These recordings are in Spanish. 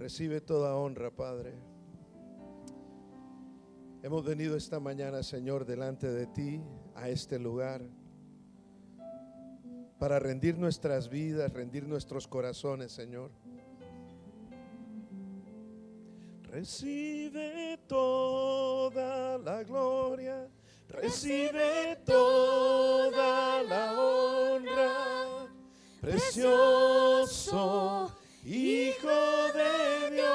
Recibe toda honra, Padre. Hemos venido esta mañana, Señor, delante de ti, a este lugar, para rendir nuestras vidas, rendir nuestros corazones, Señor. Recibe toda la gloria, recibe toda la honra, precioso Hijo de Dios.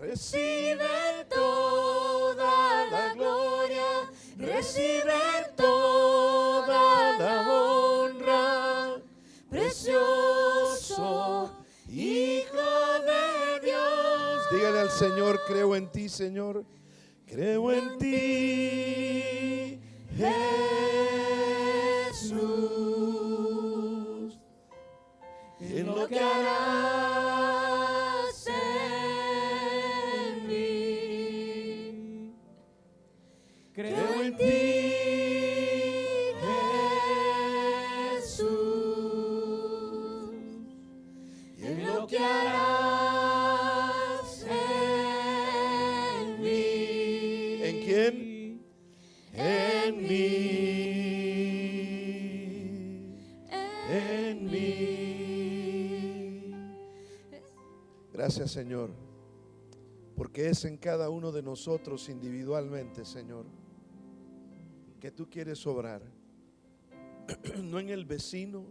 Recibe toda la gloria, recibe toda la honra, precioso Hijo de Dios. Dígale al Señor: creo en ti, Señor. Creo en ti, Jesús, en lo que harás en mí. Creo en ti, Jesús, y en lo que harás en mí. ¿En quién? En mí. En mí. Gracias, Señor, porque es en cada uno de nosotros individualmente, Señor, que tú quieres obrar. No en el vecino,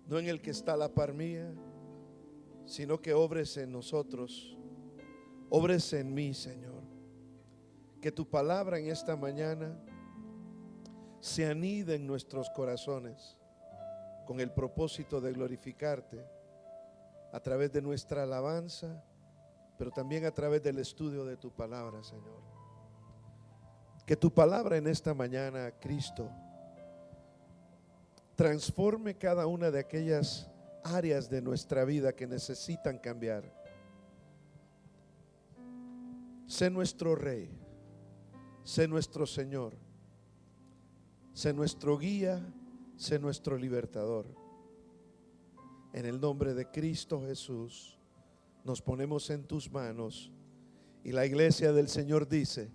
no en el que está a la par mía, sino que obres en nosotros, obres en mí, Señor. Que tu palabra en esta mañana se anide en nuestros corazones con el propósito de glorificarte a través de nuestra alabanza, pero también a través del estudio de tu palabra, Señor. Que tu palabra en esta mañana, Cristo, transforme cada una de aquellas áreas de nuestra vida que necesitan cambiar. Sé nuestro Rey, sé nuestro Señor, sé nuestro guía, sé nuestro libertador. En el nombre de Cristo Jesús nos ponemos en tus manos, y la iglesia del Señor dice: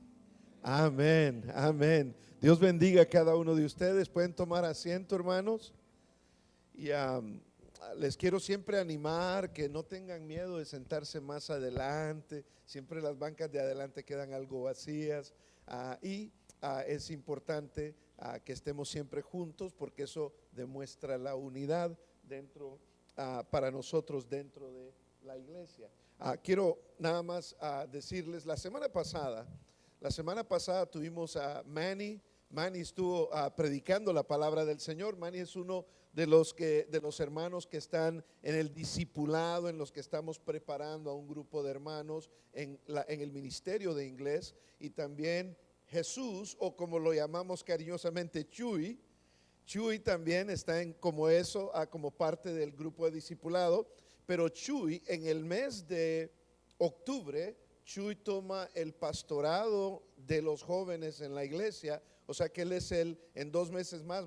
amén, amén. Dios bendiga a cada uno de ustedes. Pueden tomar asiento, hermanos. Y les quiero siempre animar que no tengan miedo de sentarse más adelante. Siempre las bancas de adelante quedan algo vacías, es importante que estemos siempre juntos, porque eso demuestra la unidad dentro, para nosotros dentro de la iglesia. Quiero nada más decirles, la semana pasada tuvimos a Manny. Manny estuvo predicando la palabra del Señor. Manny es uno de los hermanos que están en el discipulado, en los que estamos preparando a un grupo de hermanos en el ministerio de inglés. Y también Jesús, o como lo llamamos cariñosamente, Chuy también está como parte del grupo de discipulado. Pero Chuy, en el mes de octubre, Chuy toma el pastorado de los jóvenes en la iglesia. O sea que en 2 meses más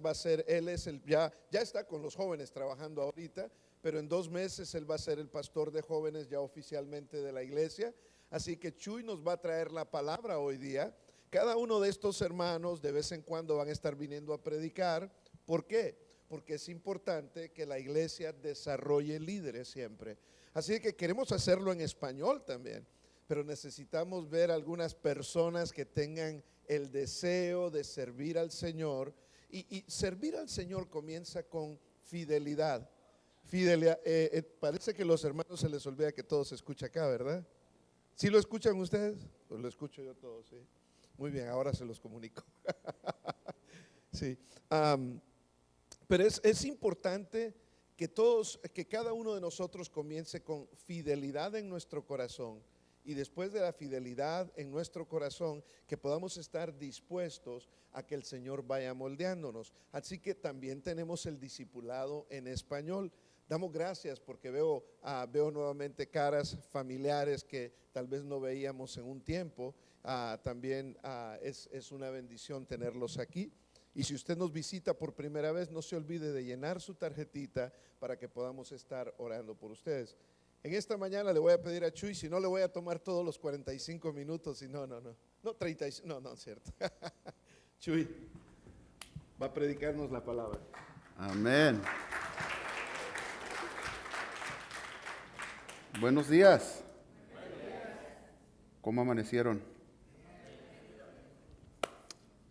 ya está con los jóvenes trabajando ahorita, pero en 2 meses él va a ser el pastor de jóvenes ya oficialmente de la iglesia. Así que Chuy nos va a traer la palabra hoy día. Cada uno de estos hermanos de vez en cuando van a estar viniendo a predicar. ¿Por qué? Porque es importante que la iglesia desarrolle líderes siempre. Así que queremos hacerlo en español también, pero necesitamos ver algunas personas que tengan el deseo de servir al Señor. Y servir al Señor comienza con fidelidad. Parece que a los hermanos se les olvida que todo se escucha acá, ¿verdad? ¿Sí lo escuchan ustedes? Pues lo escucho yo todo, sí. Muy bien, ahora se los comunico. Sí. Pero es importante que cada uno de nosotros comience con fidelidad en nuestro corazón, y después de la fidelidad en nuestro corazón, que podamos estar dispuestos a que el Señor vaya moldeándonos. Así que también tenemos el discipulado en español. Damos gracias porque veo nuevamente caras familiares que tal vez no veíamos en un tiempo. También es una bendición tenerlos aquí. Y si usted nos visita por primera vez, no se olvide de llenar su tarjetita para que podamos estar orando por ustedes. En esta mañana le voy a pedir a Chuy, si no le voy a tomar todos los 45 minutos, y no, 35, no, es cierto. Chuy va a predicarnos la palabra. Amén. Buenos días. ¿Cómo amanecieron?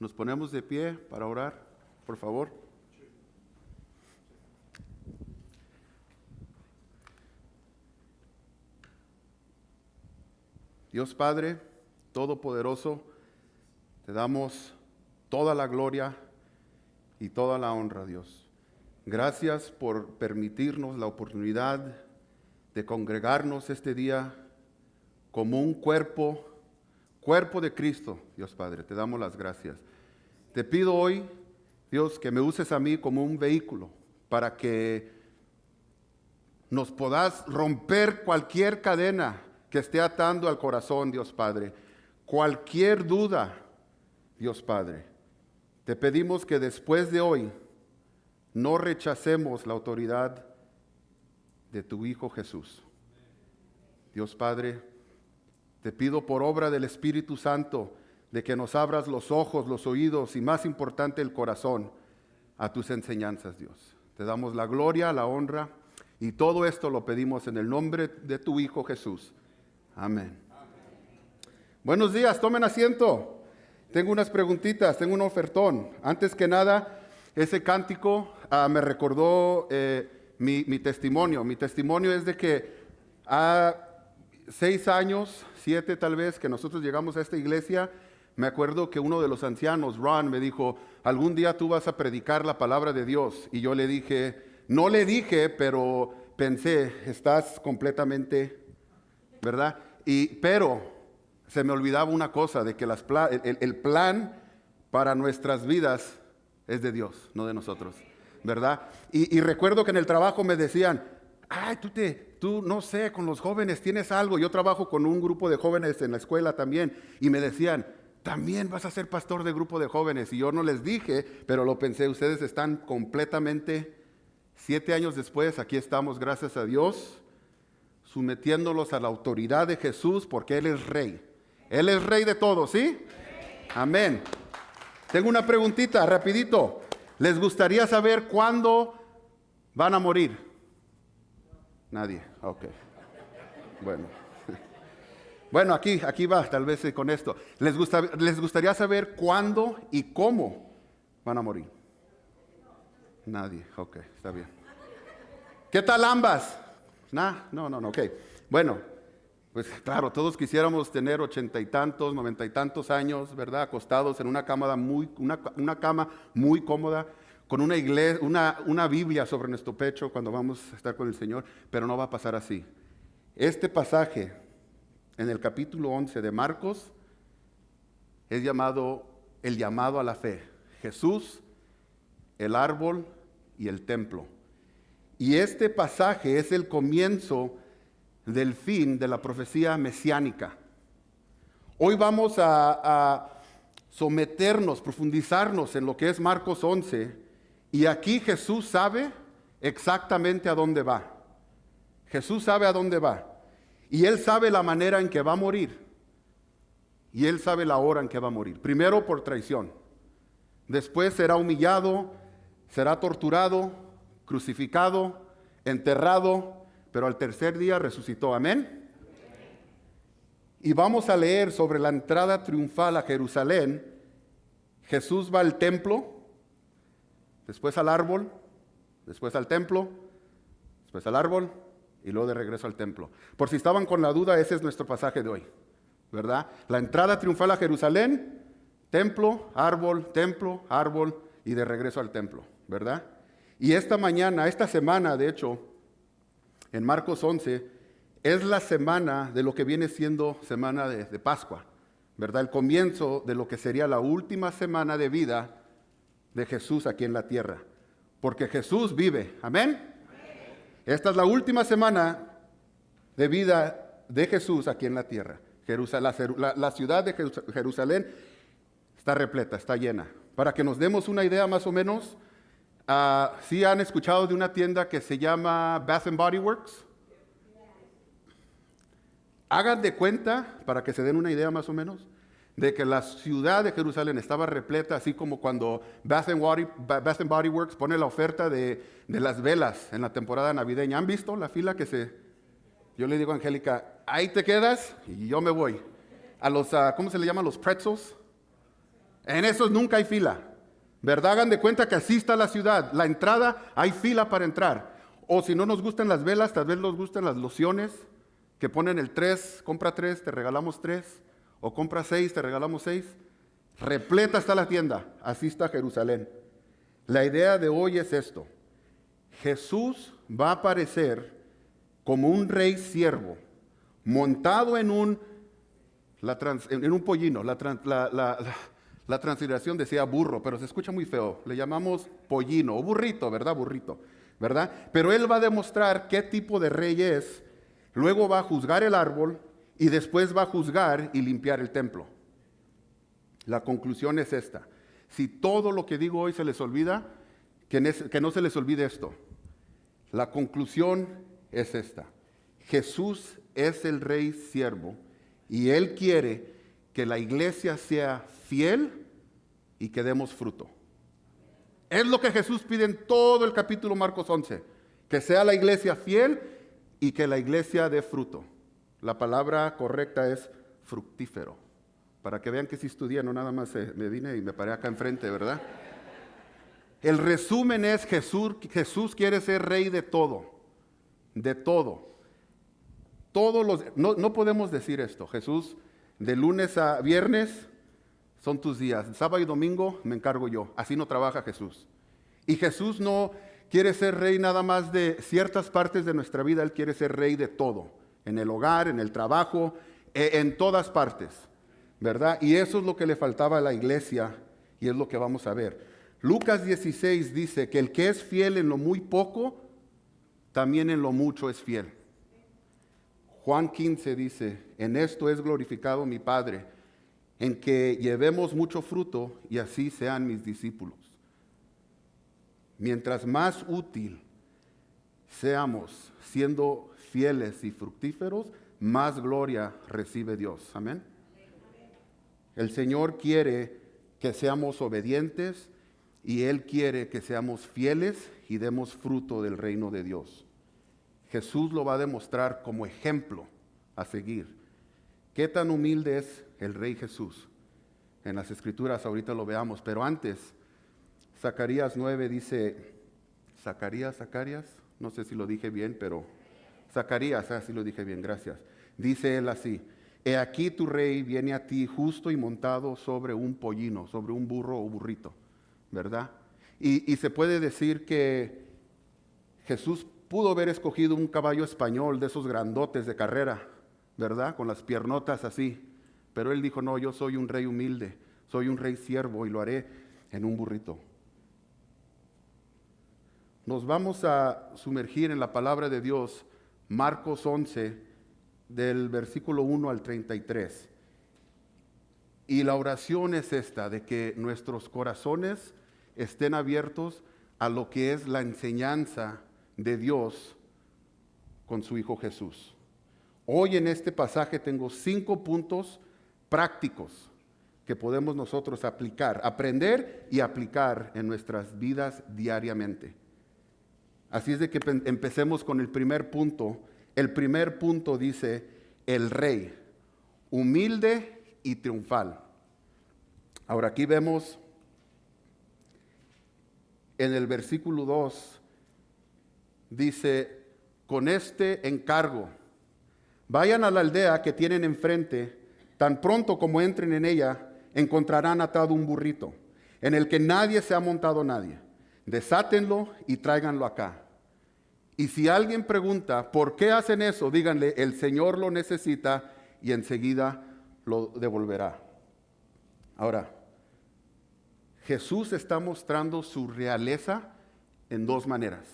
Nos ponemos de pie para orar, por favor. Dios Padre Todopoderoso, te damos toda la gloria y toda la honra, Dios. Gracias por permitirnos la oportunidad de congregarnos este día como un cuerpo de Cristo, Dios Padre. Te damos las gracias. Te pido hoy, Dios, que me uses a mí como un vehículo para que nos puedas romper cualquier cadena que esté atando al corazón, Dios Padre. Cualquier duda, Dios Padre. Te pedimos que después de hoy no rechacemos la autoridad de tu Hijo Jesús. Dios Padre, te pido por obra del Espíritu Santo de que nos abras los ojos, los oídos y más importante el corazón a tus enseñanzas, Dios. Te damos la gloria, la honra y todo esto lo pedimos en el nombre de tu Hijo Jesús. Amén. Buenos días, tomen asiento. Tengo unas preguntitas, tengo un ofertón. Antes que nada, ese cántico me recordó mi testimonio. Mi testimonio es de que 6 años, 7 tal vez, que nosotros llegamos a esta iglesia, me acuerdo que uno de los ancianos, Ron, me dijo, algún día tú vas a predicar la palabra de Dios. Y yo le dije, no le dije, pero pensé, estás completamente, ¿verdad? Pero se me olvidaba una cosa, de que el plan para nuestras vidas es de Dios, no de nosotros, ¿verdad? Y recuerdo que en el trabajo me decían, ay, tú no sé, con los jóvenes tienes algo. Yo trabajo con un grupo de jóvenes en la escuela también, y me decían, también vas a ser pastor de grupo de jóvenes. Y yo no les dije, pero lo pensé, ustedes están completamente, 7 años después, aquí estamos, gracias a Dios, sometiéndolos a la autoridad de Jesús, porque Él es Rey. Él es Rey de todos, ¿sí? Amén. Tengo una preguntita, rapidito. ¿Les gustaría saber cuándo van a morir? Nadie, ok. Bueno, aquí va, tal vez con esto. ¿Les gustaría saber cuándo y cómo van a morir? Nadie, ok, está bien. ¿Qué tal ambas? No, ok. Bueno, pues claro, todos quisiéramos tener 80 y tantos, 90 y tantos años, ¿verdad? Acostados en una cama muy cómoda, con una Biblia sobre nuestro pecho cuando vamos a estar con el Señor, pero no va a pasar así. Este pasaje en el capítulo 11 de Marcos es llamado el llamado a la fe. Jesús, el árbol y el templo. Y este pasaje es el comienzo del fin de la profecía mesiánica. Hoy vamos a someternos, profundizarnos en lo que es Marcos 11, y aquí Jesús sabe exactamente a dónde va. Jesús sabe a dónde va, y Él sabe la manera en que va a morir, y Él sabe la hora en que va a morir. Primero por traición, después será humillado, será torturado, crucificado, enterrado, pero al tercer día resucitó. Amén. Y vamos a leer sobre la entrada triunfal a Jerusalén. Jesús va al templo, después al árbol, después al templo, después al árbol y luego de regreso al templo. Por si estaban con la duda, ese es nuestro pasaje de hoy, ¿verdad? La entrada triunfal a Jerusalén, templo, árbol y de regreso al templo, ¿verdad? Y esta semana, de hecho, en Marcos 11, es la semana de lo que viene siendo semana de Pascua, ¿verdad? El comienzo de lo que sería la última semana de vida de Jesús aquí en la tierra. Porque Jesús vive, ¿amén? Esta es la última semana de vida de Jesús aquí en la tierra. La ciudad de Jerusalén está repleta, está llena, para que nos demos una idea más o menos, ¿sí han escuchado de una tienda que se llama Bath and Body Works? Hagan de cuenta, para que se den una idea más o menos, de que la ciudad de Jerusalén estaba repleta, así como cuando Bath and Body Works pone la oferta de las velas en la temporada navideña. ¿Han visto la fila que se...? Yo le digo a Angélica, ahí te quedas y yo me voy. A los, ¿cómo se le llaman? Los pretzels. En esos nunca hay fila, ¿verdad? Hagan de cuenta que así está la ciudad. La entrada, hay fila para entrar. O si no nos gustan las velas, tal vez nos gustan las lociones que ponen el 3, compra 3, te regalamos 3. O compra 6, te regalamos 6. Repleta está la tienda. Así está Jerusalén. La idea de hoy es esto. Jesús va a aparecer como un rey siervo, montado en un pollino. La transliteración decía burro, pero se escucha muy feo. Le llamamos pollino o burrito, ¿verdad? Burrito, ¿verdad? Pero él va a demostrar qué tipo de rey es. Luego va a juzgar el árbol y después va a juzgar y limpiar el templo. La conclusión es esta. Si todo lo que digo hoy se les olvida, que no se les olvide esto. La conclusión es esta. Jesús es el rey siervo y Él quiere que la iglesia sea fiel y que demos fruto. Es lo que Jesús pide en todo el capítulo Marcos 11. Que sea la iglesia fiel y que la iglesia dé fruto. La palabra correcta es fructífero. Para que vean que sí estudié, no nada más me vine y me paré acá enfrente, ¿verdad? El resumen es Jesús quiere ser rey de todo. De todo. No podemos decir esto. Jesús, de lunes a viernes son tus días. Sábado y domingo me encargo yo. Así no trabaja Jesús. Y Jesús no quiere ser rey nada más de ciertas partes de nuestra vida. Él quiere ser rey de todo. En el hogar, en el trabajo, en todas partes, ¿verdad? Y eso es lo que le faltaba a la iglesia y es lo que vamos a ver. Lucas 16 dice que el que es fiel en lo muy poco, también en lo mucho es fiel. Juan 15 dice, en esto es glorificado mi Padre, en que llevemos mucho fruto y así sean mis discípulos. Mientras más útil seamos siendo fieles y fructíferos, más gloria recibe Dios. Amén. El Señor quiere que seamos obedientes y Él quiere que seamos fieles y demos fruto del reino de Dios. Jesús lo va a demostrar como ejemplo a seguir. ¿Qué tan humilde es el Rey Jesús? En las Escrituras ahorita lo veamos, pero antes, Zacarías 9 dice, Zacarías, no sé si lo dije bien, pero Zacarías, sí lo dije bien, gracias. Dice él así, he aquí tu rey viene a ti justo y montado sobre un pollino, sobre un burro o burrito, ¿verdad? Y se puede decir que Jesús pudo haber escogido un caballo español de esos grandotes de carrera, ¿verdad? Con las piernotas así. Pero él dijo, no, yo soy un rey humilde, soy un rey siervo y lo haré en un burrito. Nos vamos a sumergir en la palabra de Dios, Marcos 11, del versículo 1 al 33. Y la oración es esta, de que nuestros corazones estén abiertos a lo que es la enseñanza de Dios con su Hijo Jesús. Hoy en este pasaje tengo 5 puntos prácticos que podemos nosotros aplicar, aprender y aplicar en nuestras vidas diariamente. Así es de que empecemos con el primer punto. El primer punto dice, el rey, humilde y triunfal. Ahora aquí vemos en el versículo 2, dice, con este encargo, vayan a la aldea que tienen enfrente, tan pronto como entren en ella, encontrarán atado un burrito, en el que nadie se ha montado nadie. Desátenlo y tráiganlo acá. Y si alguien pregunta, ¿por qué hacen eso? Díganle, el Señor lo necesita y enseguida lo devolverá. Ahora, Jesús está mostrando su realeza en 2 maneras,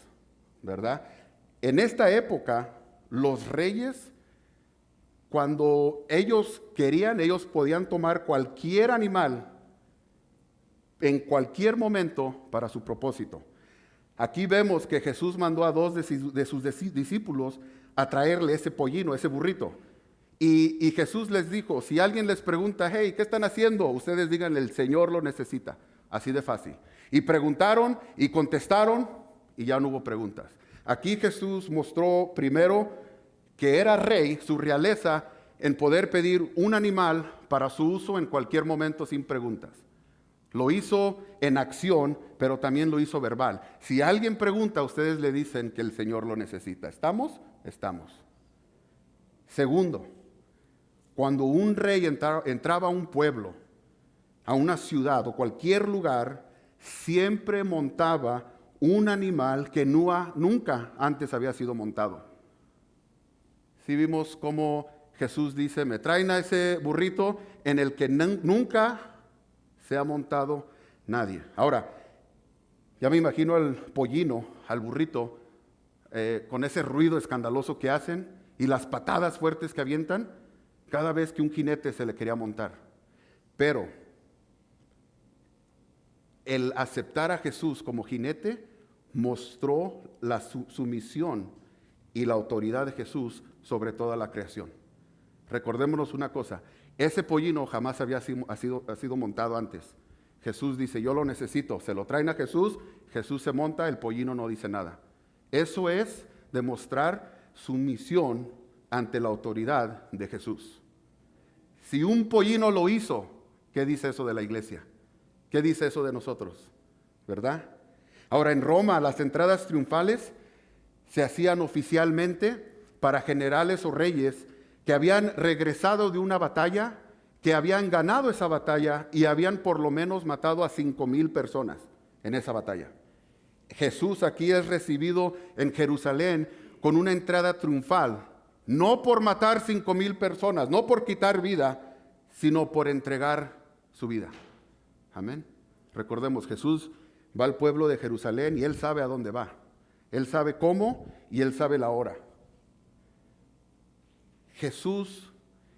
¿verdad? En esta época, los reyes, cuando ellos querían, ellos podían tomar cualquier animal en cualquier momento para su propósito. Aquí vemos que Jesús mandó a 2 de sus discípulos a traerle ese pollino, ese burrito. Y Jesús les dijo, si alguien les pregunta, hey, ¿qué están haciendo? Ustedes digan, el Señor lo necesita. Así de fácil. Y preguntaron y contestaron y ya no hubo preguntas. Aquí Jesús mostró primero que era rey, su realeza, en poder pedir un animal para su uso en cualquier momento sin preguntas. Lo hizo en acción, pero también lo hizo verbal. Si alguien pregunta, ustedes le dicen que el Señor lo necesita. ¿Estamos? Estamos. Segundo, cuando un rey entraba a un pueblo, a una ciudad o cualquier lugar, siempre montaba un animal que nunca antes había sido montado. Si vimos cómo Jesús dice, me traen a ese burrito en el que nunca se ha montado nadie. Ahora, ya me imagino al pollino, al burrito, con ese ruido escandaloso que hacen y las patadas fuertes que avientan cada vez que un jinete se le quería montar. Pero el aceptar a Jesús como jinete mostró la sumisión y la autoridad de Jesús sobre toda la creación. Recordémonos una cosa, ese pollino jamás había sido montado antes. Jesús dice, yo lo necesito, se lo traen a Jesús, Jesús se monta, el pollino no dice nada. Eso es demostrar sumisión ante la autoridad de Jesús. Si un pollino lo hizo, ¿qué dice eso de la iglesia? ¿Qué dice eso de nosotros? ¿Verdad? Ahora, en Roma, las entradas triunfales se hacían oficialmente para generales o reyes que habían regresado de una batalla, que habían ganado esa batalla y habían por lo menos matado a 5,000 personas en esa batalla. Jesús aquí es recibido en Jerusalén con una entrada triunfal, no por matar 5,000 personas, no por quitar vida, sino por entregar su vida. Amén. Recordemos, Jesús va al pueblo de Jerusalén y Él sabe a dónde va. Él sabe cómo y Él sabe la hora. Jesús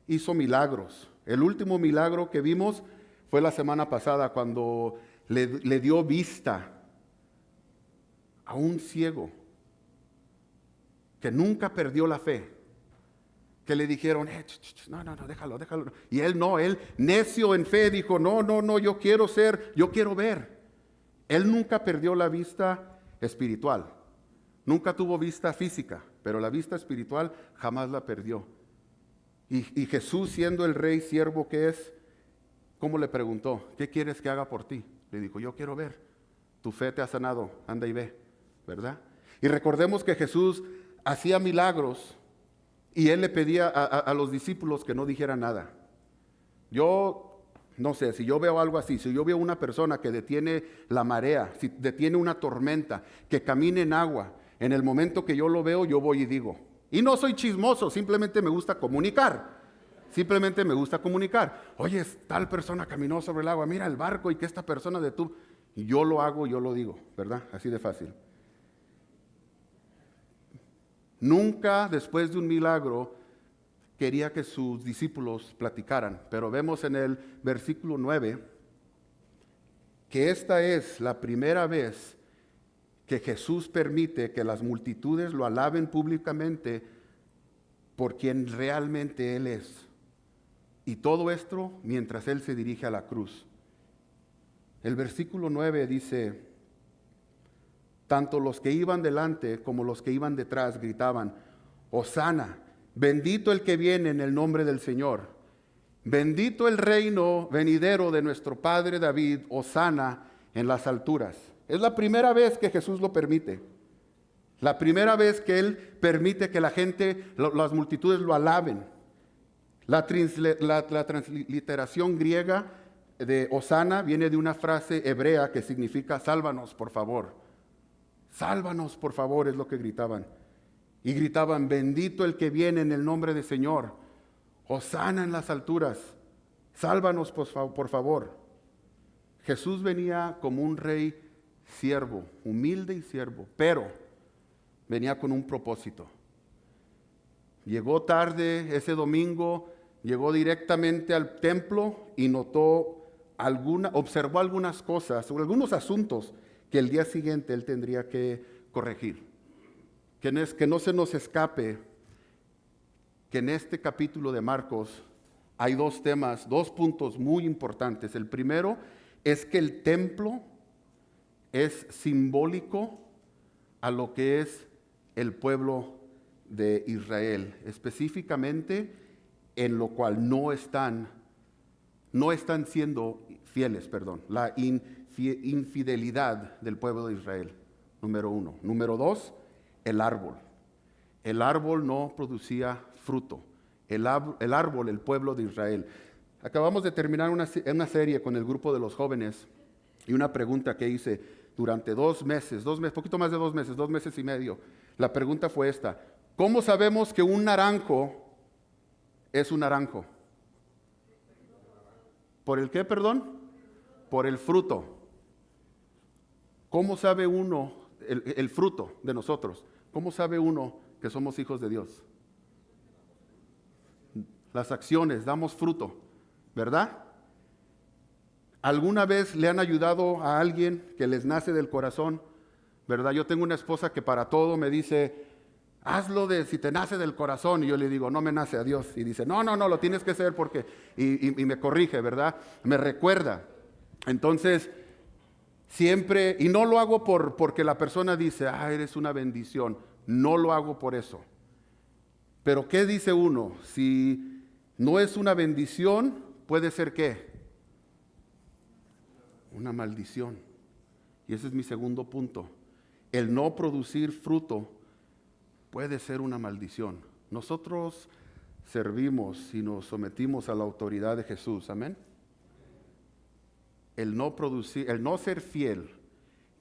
hizo milagros. El último milagro que vimos fue la semana pasada cuando le dio vista a un ciego que nunca perdió la fe. Que le dijeron, no, déjalo. Y él necio en fe, dijo, no, yo quiero ver. Él nunca perdió la vista espiritual. Nunca tuvo vista física, pero la vista espiritual jamás la perdió. Y Jesús, siendo el rey siervo que es, ¿cómo le preguntó? ¿Qué quieres que haga por ti? Le dijo, yo quiero ver. Tu fe te ha sanado, anda y ve, ¿verdad? Y recordemos que Jesús hacía milagros y Él le pedía a los discípulos que no dijeran nada. Yo no sé, si yo veo algo así, si yo veo una persona que detiene la marea, si detiene una tormenta, que camine en agua, en el momento que yo lo veo, yo voy y digo. Y no soy chismoso, simplemente me gusta comunicar. Oye, tal persona caminó sobre el agua, mira el barco y que esta persona detuvo. Y yo lo hago, yo lo digo, ¿verdad? Así de fácil. Nunca después de un milagro quería que sus discípulos platicaran, pero vemos en el versículo 9 que esta es la primera vez que Jesús permite que las multitudes lo alaben públicamente por quien realmente Él es. Y todo esto mientras Él se dirige a la cruz. El versículo 9 dice, tanto los que iban delante como los que iban detrás gritaban, Hosana, bendito el que viene en el nombre del Señor. Bendito el reino venidero de nuestro Padre David, Hosana en las alturas. Es la primera vez que Jesús lo permite. La primera vez que Él permite que la gente, las multitudes lo alaben. La transliteración griega de Hosana viene de una frase hebrea que significa sálvanos, por favor. Sálvanos, por favor, es lo que gritaban. Y gritaban, bendito el que viene en el nombre del Señor. Hosana en las alturas. Sálvanos, por favor. Jesús venía como un rey siervo, humilde y siervo, pero venía con un propósito. Llegó tarde ese domingo, llegó directamente al templo y notó observó algunas cosas, sobre algunos asuntos que el día siguiente él tendría que corregir. Que no se nos escape que en este capítulo de Marcos hay dos temas, dos puntos muy importantes. El primero es que el templo es simbólico a lo que es el pueblo de Israel, específicamente en lo cual no están siendo fieles, la infidelidad del pueblo de Israel, número uno. Número dos, el árbol. El árbol no producía fruto. El árbol, el pueblo de Israel. Acabamos de terminar una serie con el grupo de los jóvenes y una pregunta que hice durante 2 meses, poquito más de 2 meses, 2 meses y medio. La pregunta fue esta: ¿cómo sabemos que un naranjo es un naranjo? ¿Por el qué, perdón? Por el fruto. ¿Cómo sabe uno, el fruto de nosotros, cómo sabe uno que somos hijos de Dios? Las acciones, damos fruto, ¿verdad? ¿Alguna vez le han ayudado a alguien que les nace del corazón? ¿Verdad? Yo tengo una esposa que para todo me dice, hazlo si te nace del corazón. Y yo le digo, no me nace a Dios. Y dice, no, lo tienes que hacer porque... Y me corrige, ¿verdad? Me recuerda. Entonces, siempre... Y no lo hago porque la persona dice, eres una bendición. No lo hago por eso. Pero ¿qué dice uno? Si no es una bendición, puede ser ¿qué? Una maldición. Y ese es mi segundo punto. El no producir fruto puede ser una maldición. Nosotros servimos y nos sometimos a la autoridad de Jesús. Amén. El no ser fiel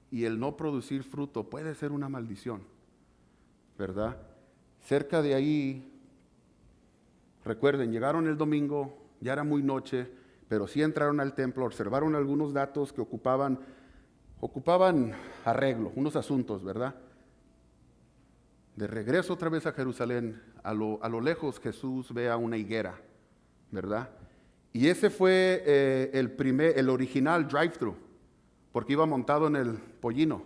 y el no producir fruto puede ser una maldición, ¿verdad? Cerca de ahí, recuerden, llegaron el domingo, ya era muy noche, pero sí entraron al templo, observaron algunos datos que ocupaban arreglo, unos asuntos, ¿verdad? De regreso otra vez a Jerusalén, a lo lejos Jesús ve a una higuera, ¿verdad? Y ese fue el original drive-thru, porque iba montado en el pollino,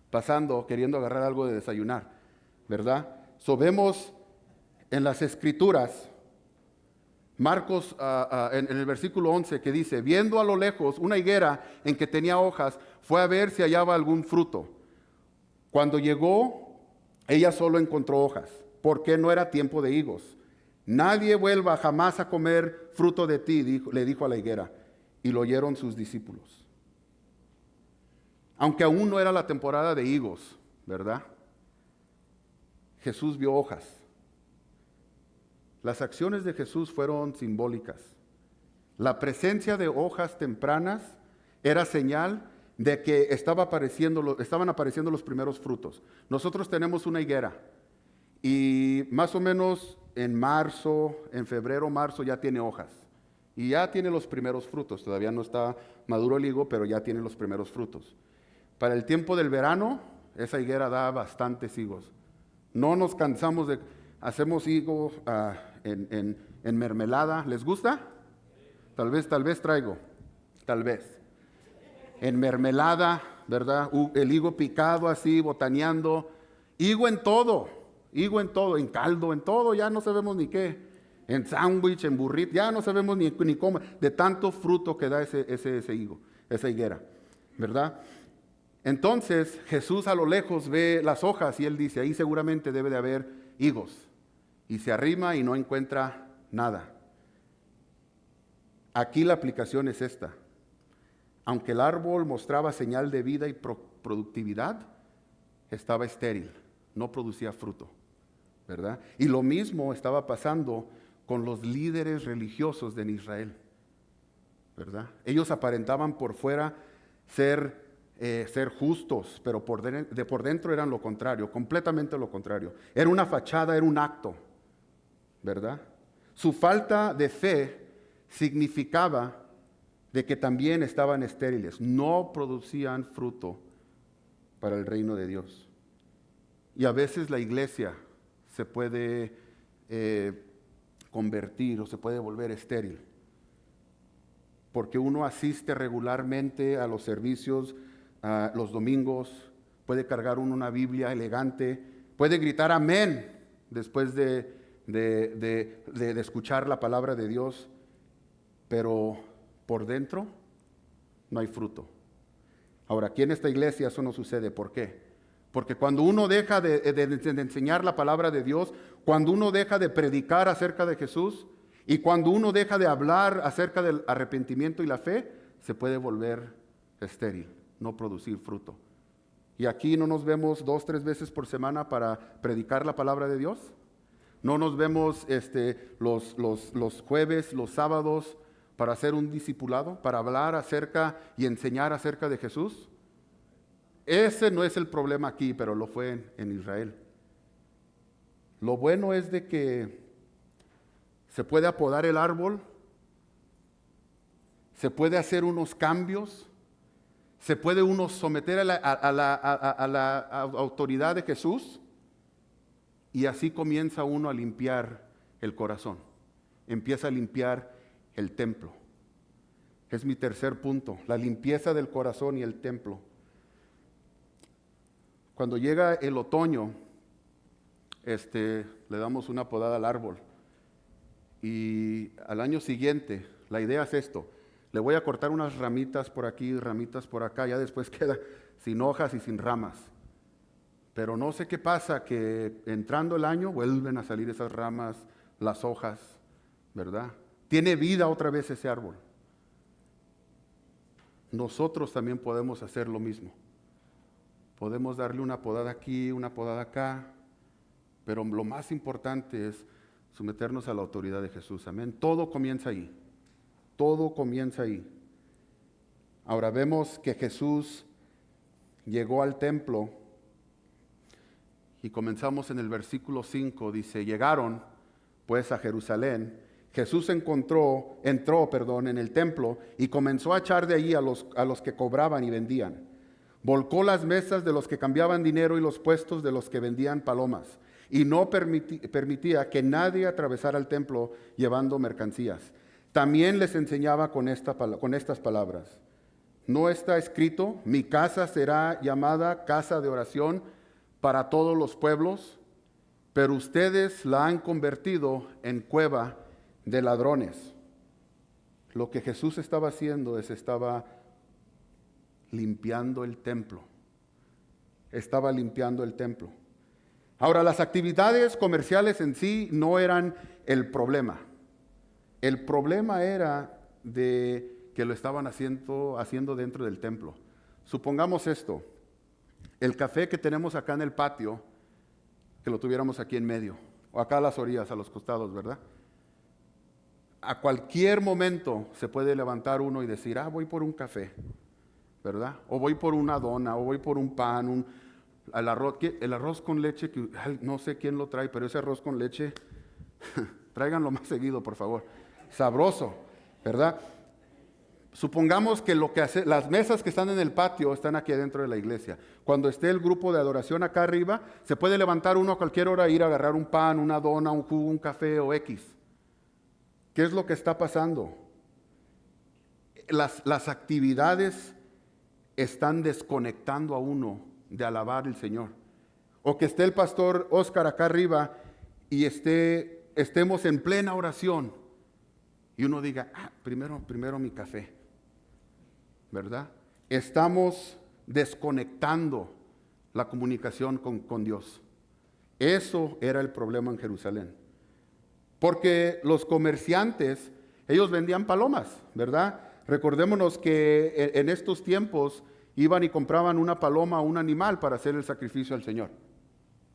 pasando, queriendo agarrar algo de desayunar, ¿verdad? Vemos en las Escrituras, Marcos en el versículo 11 que dice, viendo a lo lejos una higuera en que tenía hojas, fue a ver si hallaba algún fruto. Cuando llegó, ella solo encontró hojas, porque no era tiempo de higos. Nadie vuelva jamás a comer fruto de ti, le dijo a la higuera, y lo oyeron sus discípulos. Aunque aún no era la temporada de higos, ¿verdad? Jesús vio hojas. Las acciones de Jesús fueron simbólicas. La presencia de hojas tempranas era señal de que estaban apareciendo los primeros frutos. Nosotros tenemos una higuera y más o menos en febrero, marzo ya tiene hojas y ya tiene los primeros frutos. Todavía no está maduro el higo, pero ya tiene los primeros frutos. Para el tiempo del verano, esa higuera da bastantes higos. No nos cansamos de... Hacemos higos en mermelada. ¿Les gusta? Tal vez traigo. Tal vez. En mermelada, ¿verdad? El higo picado así, botaneando. Higo en todo, en caldo, en todo. Ya no sabemos ni qué. En sándwich, en burrito. Ya no sabemos ni cómo. De tanto fruto que da ese higo, esa higuera. ¿Verdad? Entonces Jesús a lo lejos ve las hojas y él dice, ahí seguramente debe de haber higos. Y se arrima y no encuentra nada. Aquí la aplicación es esta. Aunque el árbol mostraba señal de vida y productividad, estaba estéril, no producía fruto, ¿verdad? Y lo mismo estaba pasando con los líderes religiosos de Israel, ¿verdad? Ellos aparentaban por fuera ser justos, pero por dentro eran lo contrario, completamente lo contrario. Era una fachada, era un acto, ¿verdad? Su falta de fe significaba de que también estaban estériles, no producían fruto para el reino de Dios. Y a veces la iglesia se puede convertir o se puede volver estéril. porque uno asiste regularmente a los servicios los domingos, puede cargar uno una Biblia elegante, puede gritar amén después de escuchar la palabra de Dios, pero por dentro no hay fruto. Ahora, aquí en esta iglesia eso no sucede. ¿Por qué? Porque cuando uno deja de enseñar la palabra de Dios, cuando uno deja de predicar acerca de Jesús y cuando uno deja de hablar acerca del arrepentimiento y la fe, se puede volver estéril, no producir fruto. Y aquí no nos vemos 2, 3 veces por semana para predicar la palabra de Dios. No nos vemos los jueves, los sábados para hacer un discipulado, para hablar acerca y enseñar acerca de Jesús. Ese no es el problema aquí, pero lo fue en Israel. Lo bueno es de que se puede apodar el árbol, se puede hacer unos cambios, se puede uno someter a la autoridad de Jesús y así comienza uno a limpiar el corazón, empieza a limpiar el templo. Es mi tercer punto, la limpieza del corazón y el templo. Cuando llega el otoño, le damos una podada al árbol y al año siguiente, la idea es esto: le voy a cortar unas ramitas por aquí, ramitas por acá, ya después queda sin hojas y sin ramas. Pero no sé qué pasa, que entrando el año vuelven a salir esas ramas, las hojas, ¿verdad? Tiene vida otra vez ese árbol. Nosotros también podemos hacer lo mismo. Podemos darle una podada aquí, una podada acá, pero lo más importante es someternos a la autoridad de Jesús. Amén. Todo comienza ahí. Todo comienza ahí. Ahora vemos que Jesús llegó al templo y comenzamos en el versículo 5. Dice: llegaron pues a Jerusalén. Jesús entró en el templo y comenzó a echar de allí a los que cobraban y vendían. Volcó las mesas de los que cambiaban dinero y los puestos de los que vendían palomas, y no permitía que nadie atravesara el templo llevando mercancías. También les enseñaba con estas palabras: ¿no está escrito, mi casa será llamada casa de oración para todos los pueblos? Pero ustedes la han convertido en cueva de ladrones. Lo que Jesús estaba haciendo estaba limpiando el templo. Estaba limpiando el templo. Ahora, las actividades comerciales en sí no eran el problema. El problema era de que lo estaban haciendo dentro del templo. Supongamos esto: el café que tenemos acá en el patio, que lo tuviéramos aquí en medio, o acá a las orillas, a los costados, ¿verdad? A cualquier momento se puede levantar uno y decir: voy por un café, ¿verdad? O voy por una dona, o voy por un pan, el arroz con leche, que no sé quién lo trae, pero ese arroz con leche, tráiganlo más seguido, por favor. Sabroso, ¿verdad? Supongamos que las mesas que están en el patio están aquí adentro de la iglesia. Cuando esté el grupo de adoración acá arriba, se puede levantar uno a cualquier hora e ir a agarrar un pan, una dona, un jugo, un café o X. ¿Qué es lo que está pasando? Las actividades están desconectando a uno de alabar al Señor. O que esté el pastor Oscar acá arriba y estemos en plena oración y uno diga: primero mi café, ¿verdad? Estamos desconectando la comunicación con Dios. Eso era el problema en Jerusalén. Porque los comerciantes, ellos vendían palomas, ¿verdad? Recordémonos que en estos tiempos iban y compraban una paloma o un animal para hacer el sacrificio al Señor.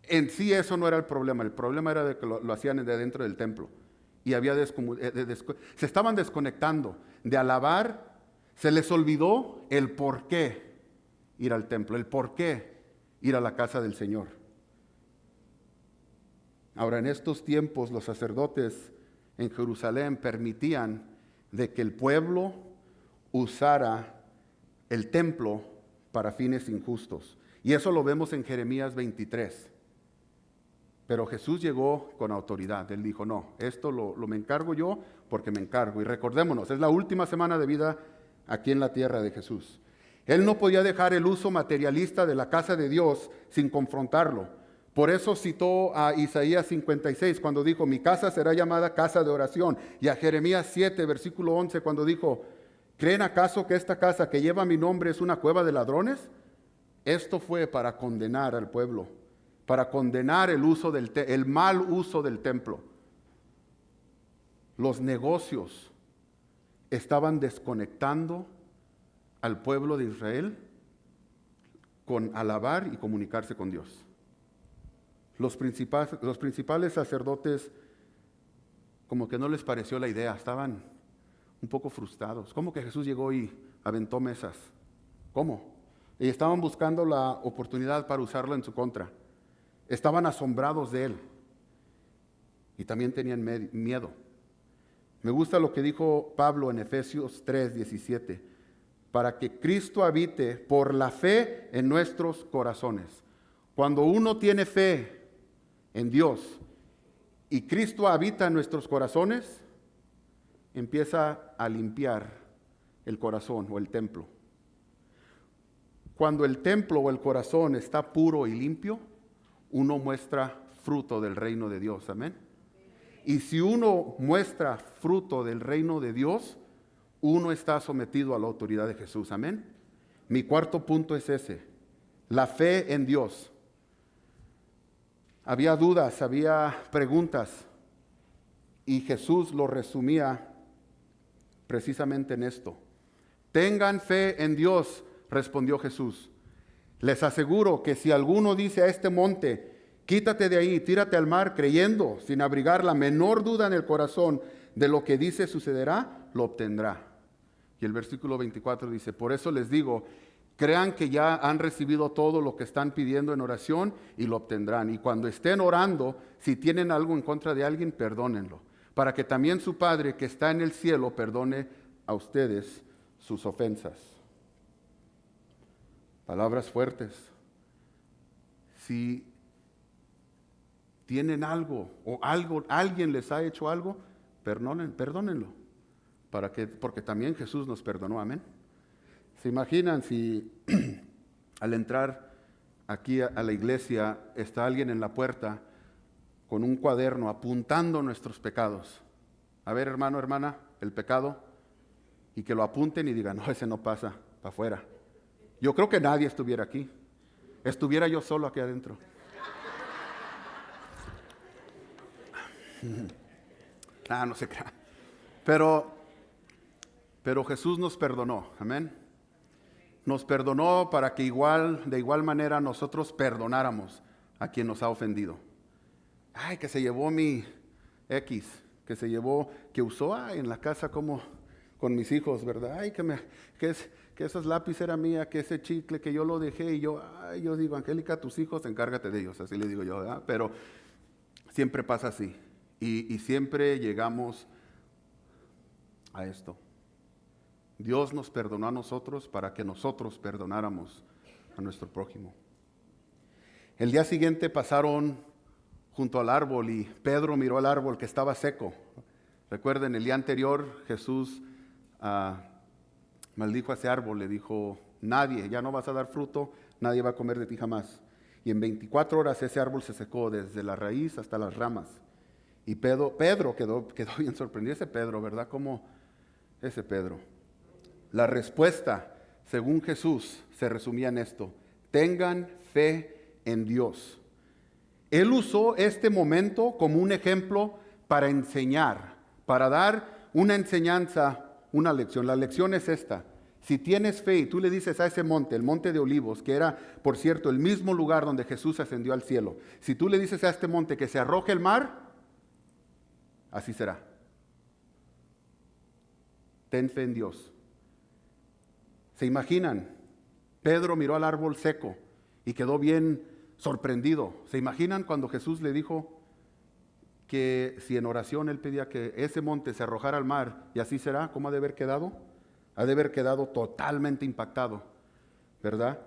En sí eso no era el problema era de que lo hacían de dentro del templo. Y se estaban desconectando de alabar. Se les olvidó el por qué ir al templo, el por qué ir a la casa del Señor. Ahora, en estos tiempos los sacerdotes en Jerusalén permitían de que el pueblo usara el templo para fines injustos. Y eso lo vemos en Jeremías 23. Pero Jesús llegó con autoridad. Él dijo, no, esto lo me encargo yo porque me encargo. Y recordémonos, es la última semana de vida aquí en la tierra de Jesús. Él no podía dejar el uso materialista de la casa de Dios sin confrontarlo. Por eso citó a Isaías 56 cuando dijo, mi casa será llamada casa de oración. Y a Jeremías 7, versículo 11, cuando dijo, ¿creen acaso que esta casa que lleva mi nombre es una cueva de ladrones? Esto fue para condenar al pueblo, para condenar el mal uso del templo. Los negocios estaban desconectando al pueblo de Israel con alabar y comunicarse con Dios. Los principales sacerdotes como que no les pareció la idea, estaban un poco frustrados. ¿Cómo que Jesús llegó y aventó mesas? ¿Cómo? Y estaban buscando la oportunidad para usarla en su contra. Estaban asombrados de él y también tenían miedo. Me gusta lo que dijo Pablo en Efesios 3:17, para que Cristo habite por la fe en nuestros corazones. Cuando uno tiene fe en Dios y Cristo habita en nuestros corazones, empieza a limpiar el corazón o el templo. Cuando el templo o el corazón está puro y limpio, uno muestra fruto del reino de Dios, amén. Y si uno muestra fruto del reino de Dios, uno está sometido a la autoridad de Jesús, amén. Mi cuarto punto es ese, la fe en Dios. Había dudas, había preguntas, y Jesús lo resumía precisamente en esto. Tengan fe en Dios, respondió Jesús. Les aseguro que si alguno dice a este monte, quítate de ahí, tírate al mar, creyendo, sin abrigar la menor duda en el corazón de lo que dice sucederá, lo obtendrá. Y el versículo 24 dice, por eso les digo, crean que ya han recibido todo lo que están pidiendo en oración y lo obtendrán. Y cuando estén orando, si tienen algo en contra de alguien, perdónenlo, para que también su Padre que está en el cielo perdone a ustedes sus ofensas. Palabras fuertes. Si tienen algo o alguien les ha hecho algo, perdónenlo, porque también Jesús nos perdonó, amén. ¿Se imaginan si al entrar aquí a la iglesia está alguien en la puerta con un cuaderno apuntando nuestros pecados? A ver, hermano, hermana, el pecado, y que lo apunten y digan, no, ese no pasa, para afuera. Yo creo que nadie estuviera aquí. Estuviera yo solo aquí adentro. No se crea. Pero Jesús nos perdonó, amén. Nos perdonó para que de igual manera nosotros perdonáramos a quien nos ha ofendido. Ay, que se llevó mi X, que usó en la casa como con mis hijos, ¿verdad? Ay, que esas lápiz era mía, que ese chicle que yo lo dejé y yo digo, Angélica, tus hijos, encárgate de ellos, así le digo yo, ¿verdad? Pero siempre pasa así y siempre llegamos a esto. Dios nos perdonó a nosotros para que nosotros perdonáramos a nuestro prójimo. El día siguiente pasaron junto al árbol y Pedro miró al árbol que estaba seco. Recuerden, el día anterior Jesús maldijo a ese árbol, le dijo, nadie, ya no vas a dar fruto, nadie va a comer de ti jamás. Y en 24 horas ese árbol se secó desde la raíz hasta las ramas. Y Pedro quedó bien sorprendido. Ese Pedro, ¿verdad? ¿Cómo ese Pedro? La respuesta, según Jesús, se resumía en esto: tengan fe en Dios. Él usó este momento como un ejemplo para enseñar, para dar una enseñanza, una lección. La lección es esta: si tienes fe y tú le dices a ese monte, el monte de Olivos, que era, por cierto, el mismo lugar donde Jesús ascendió al cielo, si tú le dices a este monte que se arroje al mar, así será. Ten fe en Dios. ¿Se imaginan? Pedro miró al árbol seco y quedó bien sorprendido. ¿Se imaginan cuando Jesús le dijo que si en oración él pedía que ese monte se arrojara al mar y así será? ¿Cómo ha de haber quedado? Ha de haber quedado totalmente impactado, ¿verdad?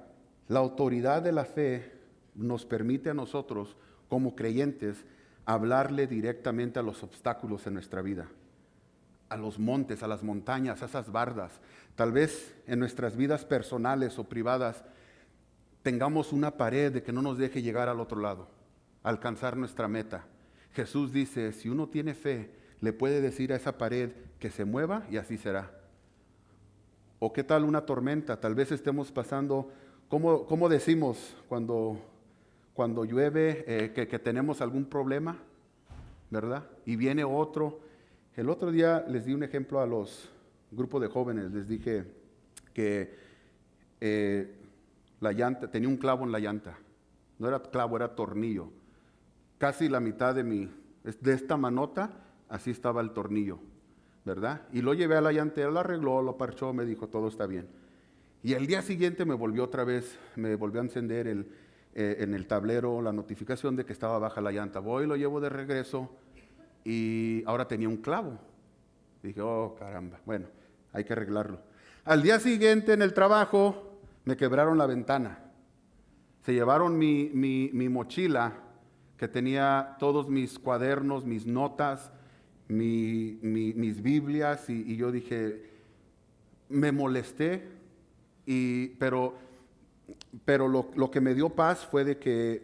La autoridad de la fe nos permite a nosotros como creyentes, hablarle directamente a los obstáculos en nuestra vida, a los montes, a las montañas, a esas bardas. Tal vez en nuestras vidas personales o privadas tengamos una pared de que no nos deje llegar al otro lado, alcanzar nuestra meta. Jesús dice, si uno tiene fe, le puede decir a esa pared que se mueva y así será. ¿O qué tal una tormenta? Tal vez estemos pasando, ¿cómo decimos cuando llueve que tenemos algún problema? ¿Verdad? Y viene otro. El otro día les di un ejemplo a los grupos de jóvenes. Les dije que la llanta, tenía un clavo en la llanta. No era clavo, era tornillo. Casi la mitad de esta manota, así estaba el tornillo, ¿verdad? Y lo llevé a la llantera, lo arregló, lo parchó, me dijo, todo está bien. Y el día siguiente me volvió a encender en el tablero la notificación de que estaba baja la llanta. Voy, lo llevo de regreso y ahora tenía un clavo. Dije, oh caramba, bueno, hay que arreglarlo. Al día siguiente en el trabajo me quebraron la ventana. Se llevaron mi mochila que tenía todos mis cuadernos, mis notas, mis Biblias y yo dije, me molesté, pero lo que me dio paz fue de que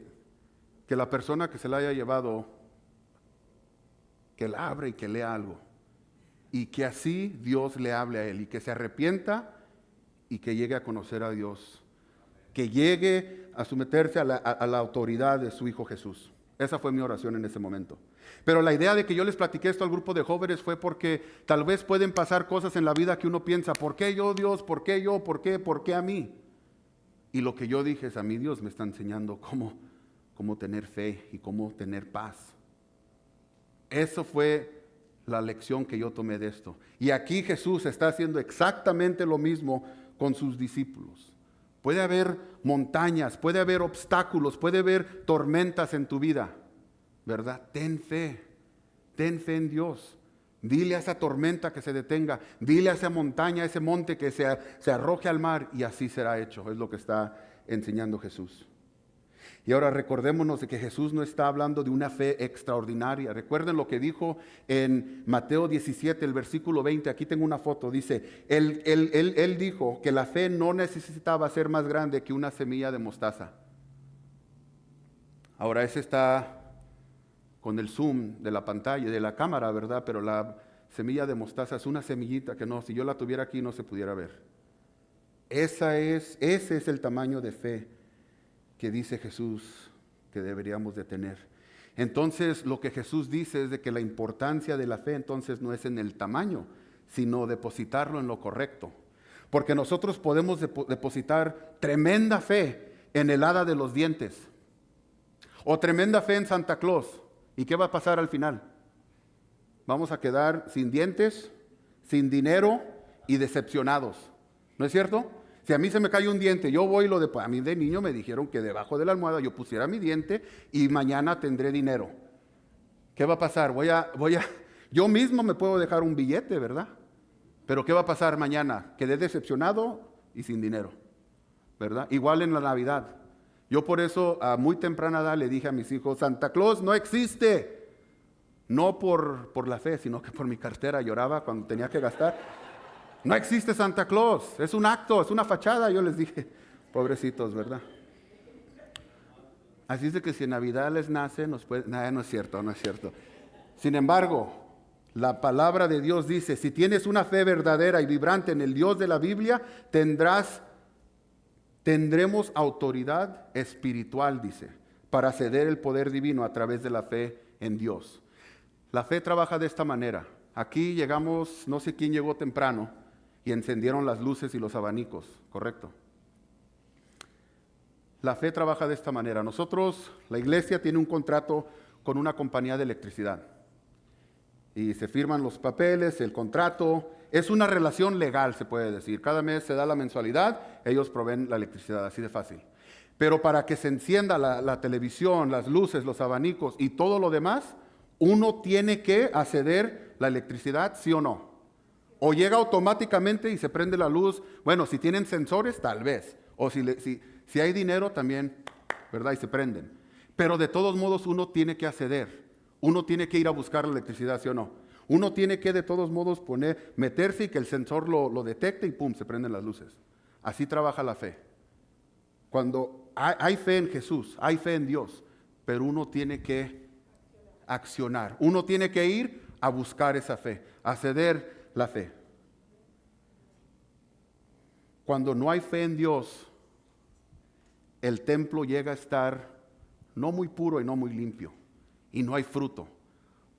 la persona que se la haya llevado, que la abra y que lea algo. Y que así Dios le hable a él y que se arrepienta y que llegue a conocer a Dios. Que llegue a someterse a la autoridad de su Hijo Jesús. Esa fue mi oración en ese momento. Pero la idea de que yo les platiqué esto al grupo de jóvenes fue porque tal vez pueden pasar cosas en la vida que uno piensa, ¿por qué yo, Dios? ¿Por qué yo? ¿Por qué a mí? Y lo que yo dije es, a mí Dios me está enseñando cómo tener fe y cómo tener paz. Eso fue la lección que yo tomé de esto. Y aquí Jesús está haciendo exactamente lo mismo con sus discípulos. Puede haber montañas, puede haber obstáculos, puede haber tormentas en tu vida, ¿verdad? Ten fe en Dios. Dile a esa tormenta que se detenga, dile a esa montaña, a ese monte que se arroje al mar y así será hecho. Es lo que está enseñando Jesús. Y ahora recordémonos de que Jesús no está hablando de una fe extraordinaria. Recuerden lo que dijo en Mateo 17, el versículo 20. Aquí tengo una foto. Dice, él dijo que la fe no necesitaba ser más grande que una semilla de mostaza. Ahora ese está con el zoom de la pantalla, de la cámara, ¿verdad? Pero la semilla de mostaza es una semillita que no, si yo la tuviera aquí no se pudiera ver. Ese es el tamaño de fe que dice Jesús que deberíamos de tener. Entonces lo que Jesús dice es de que la importancia de la fe entonces no es en el tamaño, sino depositarlo en lo correcto. Porque nosotros podemos depositar tremenda fe en el hada de los dientes o tremenda fe en Santa Claus. ¿Y qué va a pasar al final? Vamos a quedar sin dientes, sin dinero y decepcionados. ¿No es cierto? Si a mí se me cae un diente, yo voy a mí de niño me dijeron que debajo de la almohada yo pusiera mi diente y mañana tendré dinero. ¿Qué va a pasar? Yo mismo me puedo dejar un billete, ¿verdad? Pero ¿qué va a pasar mañana? Quedé decepcionado y sin dinero, ¿verdad? Igual en la Navidad. Yo por eso a muy temprana edad le dije a mis hijos, Santa Claus no existe. No por la fe, sino que por mi cartera lloraba cuando tenía que gastar. No existe Santa Claus, es un acto, es una fachada. Yo les dije, pobrecitos, ¿verdad? Así es de que si en Navidad les nace, no es cierto. Sin embargo, la palabra de Dios dice, si tienes una fe verdadera y vibrante en el Dios de la Biblia, tendremos autoridad espiritual, dice, para ceder el poder divino a través de la fe en Dios. La fe trabaja de esta manera. Aquí llegamos, no sé quién llegó temprano, y encendieron las luces y los abanicos, ¿correcto? La fe trabaja de esta manera. Nosotros, la iglesia tiene un contrato con una compañía de electricidad. Y se firman los papeles, el contrato. Es una relación legal, se puede decir. Cada mes se da la mensualidad, ellos proveen la electricidad, así de fácil. Pero para que se encienda la televisión, las luces, los abanicos y todo lo demás, uno tiene que acceder la electricidad, ¿sí o no? O llega automáticamente y se prende la luz. Bueno, si tienen sensores, tal vez. O si hay dinero también, ¿verdad? Y se prenden. Pero de todos modos uno tiene que acceder. Uno tiene que ir a buscar la electricidad, ¿sí o no? Uno tiene que de todos modos meterse y que el sensor lo detecte y pum, se prenden las luces. Así trabaja la fe. Cuando hay fe en Jesús, hay fe en Dios, pero uno tiene que accionar. Uno tiene que ir a buscar esa fe, a ceder la fe. Cuando no hay fe en Dios, el templo llega a estar no muy puro y no muy limpio, y no hay fruto,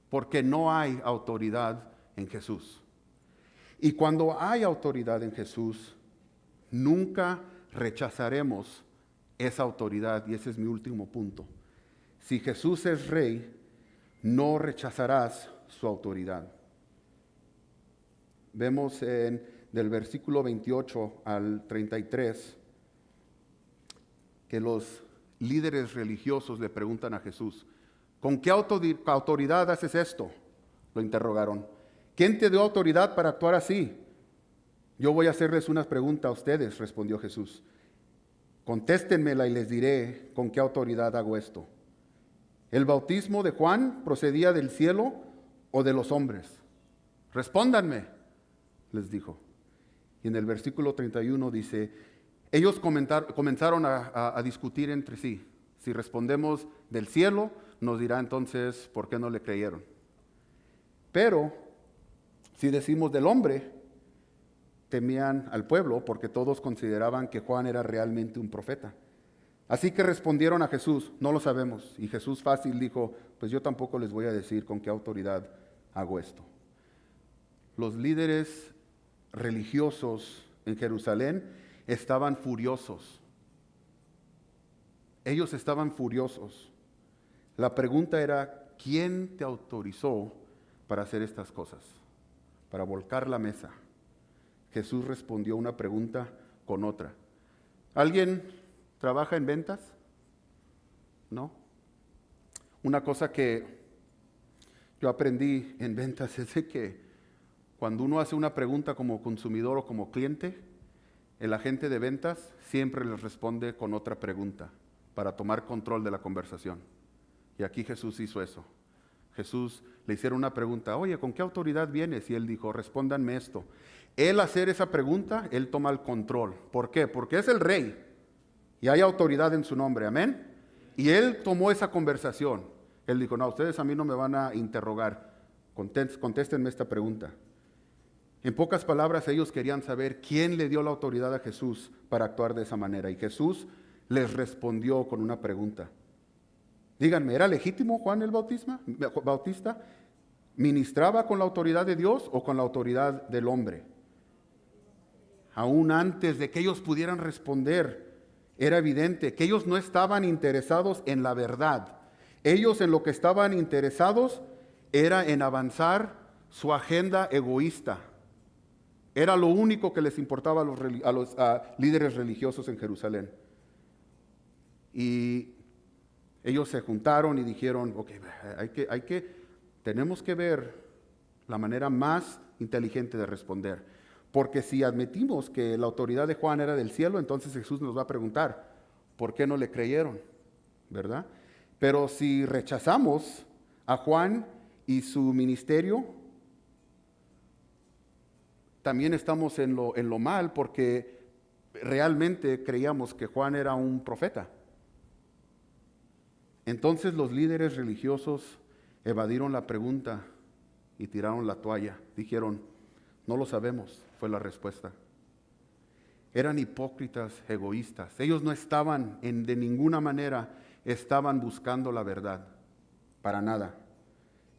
porque no hay autoridad en Jesús. Y cuando hay autoridad en Jesús, nunca rechazaremos esa autoridad, y ese es mi último punto. Si Jesús es rey, no rechazarás su autoridad. Vemos del versículo 28 al 33 que los líderes religiosos le preguntan a Jesús, ¿con qué autoridad haces esto? Lo interrogaron. ¿Quién te dio autoridad para actuar así? Yo voy a hacerles una pregunta a ustedes, respondió Jesús. Contéstenmela y les diré con qué autoridad hago esto. ¿El bautismo de Juan procedía del cielo o de los hombres? Respóndanme, les dijo. Y en el versículo 31 dice, ellos comenzaron a discutir entre sí. Si respondemos del cielo, nos dirá entonces por qué no le creyeron. Pero si decimos del hombre, temían al pueblo porque todos consideraban que Juan era realmente un profeta. Así que respondieron a Jesús, no lo sabemos. Y Jesús fácil dijo, pues yo tampoco les voy a decir con qué autoridad hago esto. Los líderes religiosos en Jerusalén estaban furiosos. Ellos estaban furiosos. La pregunta era, ¿quién te autorizó para hacer estas cosas? Para volcar la mesa. Jesús respondió una pregunta con otra. ¿Alguien trabaja en ventas? ¿No? Una cosa que yo aprendí en ventas es de que cuando uno hace una pregunta como consumidor o como cliente, el agente de ventas siempre les responde con otra pregunta para tomar control de la conversación. Y aquí Jesús hizo eso. Jesús le hicieron una pregunta, oye, ¿con qué autoridad vienes? Y él dijo, respóndanme esto. Él hacer esa pregunta, él toma el control. ¿Por qué? Porque es el rey y hay autoridad en su nombre, amén. Y él tomó esa conversación. Él dijo, no, ustedes a mí no me van a interrogar, contéstenme esta pregunta. En pocas palabras, ellos querían saber quién le dio la autoridad a Jesús para actuar de esa manera. Y Jesús les respondió con una pregunta. Díganme, ¿era legítimo Juan el Bautista? ¿Ministraba con la autoridad de Dios o con la autoridad del hombre? Aún antes de que ellos pudieran responder, era evidente que ellos no estaban interesados en la verdad. Ellos en lo que estaban interesados era en avanzar su agenda egoísta. Era lo único que les importaba a los líderes religiosos en Jerusalén. Y ellos se juntaron y dijeron, ok, tenemos que ver la manera más inteligente de responder. Porque si admitimos que la autoridad de Juan era del cielo, entonces Jesús nos va a preguntar, ¿por qué no le creyeron? ¿Verdad? Pero si rechazamos a Juan y su ministerio, también estamos en lo mal porque realmente creíamos que Juan era un profeta. Entonces los líderes religiosos evadieron la pregunta y tiraron la toalla. Dijeron, no lo sabemos, fue la respuesta. Eran hipócritas, egoístas. Ellos no estaban, de ninguna manera, estaban buscando la verdad, para nada.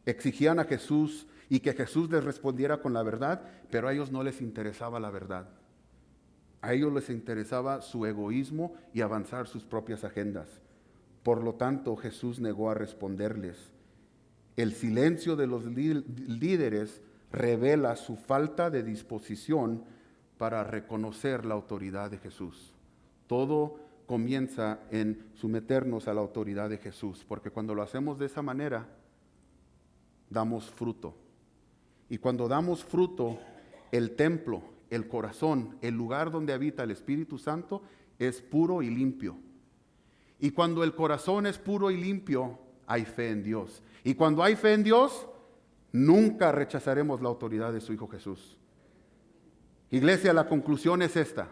Exigían a Jesús y que Jesús les respondiera con la verdad, pero a ellos no les interesaba la verdad. A ellos les interesaba su egoísmo y avanzar sus propias agendas. Por lo tanto, Jesús negó a responderles. El silencio de los líderes revela su falta de disposición para reconocer la autoridad de Jesús. Todo comienza en someternos a la autoridad de Jesús, porque cuando lo hacemos de esa manera, damos fruto. Y cuando damos fruto, el templo, el corazón, el lugar donde habita el Espíritu Santo es puro y limpio. Y cuando el corazón es puro y limpio, hay fe en Dios. Y cuando hay fe en Dios, nunca rechazaremos la autoridad de su Hijo Jesús. Iglesia, la conclusión es esta.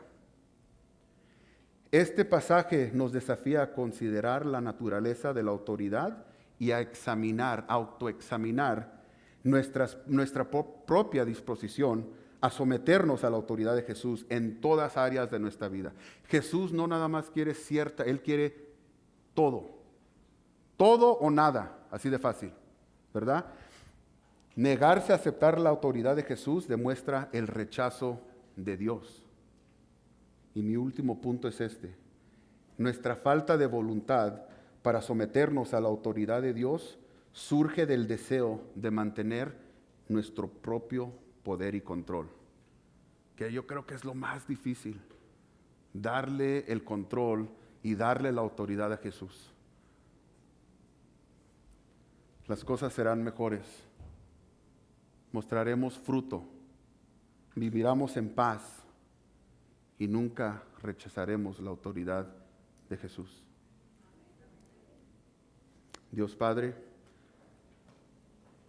Este pasaje nos desafía a considerar la naturaleza de la autoridad y a examinar, autoexaminar nuestra propia disposición a someternos a la autoridad de Jesús en todas áreas de nuestra vida. Jesús no nada más quiere cierta, Él quiere todo. Todo o nada, así de fácil, ¿verdad? Negarse a aceptar la autoridad de Jesús demuestra el rechazo de Dios. Y mi último punto es este. Nuestra falta de voluntad para someternos a la autoridad de Dios surge del deseo de mantener nuestro propio poder y control. Que yo creo que es lo más difícil. Darle el control y darle la autoridad a Jesús. Las cosas serán mejores. Mostraremos fruto. Viviremos en paz. Y nunca rechazaremos la autoridad de Jesús. Dios Padre,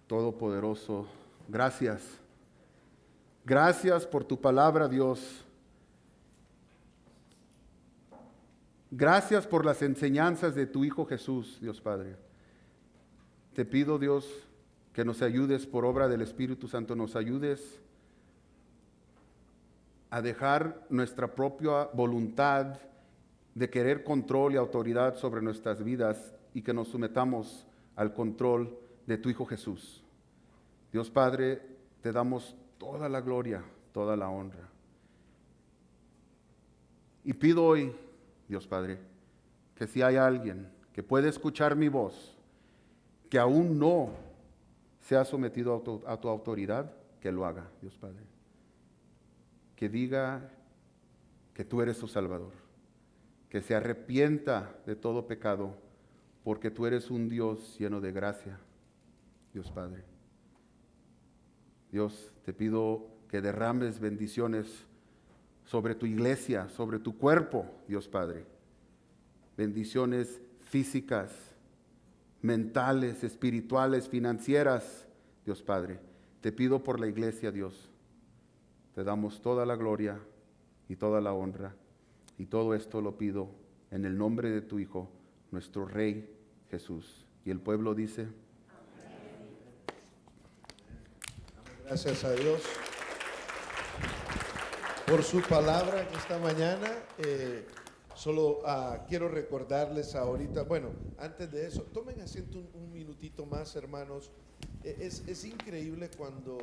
Todopoderoso, gracias. Gracias por tu palabra, Dios. Gracias por las enseñanzas de tu Hijo Jesús, Dios Padre. Te pido, Dios, que nos ayudes por obra del Espíritu Santo, nos ayudes a dejar nuestra propia voluntad de querer control y autoridad sobre nuestras vidas y que nos sometamos al control de tu Hijo Jesús. Dios Padre, te damos toda la gloria, toda la honra. Y pido hoy, Dios Padre, que si hay alguien que puede escuchar mi voz, que aún no se ha sometido a tu autoridad, que lo haga, Dios Padre. Que diga que tú eres su Salvador, que se arrepienta de todo pecado, porque tú eres un Dios lleno de gracia, Dios Padre. Dios, te pido que derrames bendiciones sobre tu iglesia, sobre tu cuerpo, Dios Padre. Bendiciones físicas, mentales, espirituales, financieras, Dios Padre. Te pido por la iglesia, Dios. Te damos toda la gloria y toda la honra. Y todo esto lo pido en el nombre de tu Hijo, nuestro Rey Jesús. Y el pueblo dice: Gracias a Dios por su palabra esta mañana. Solo quiero recordarles ahorita, bueno, antes de eso, tomen asiento un minutito más, hermanos. Es increíble cuando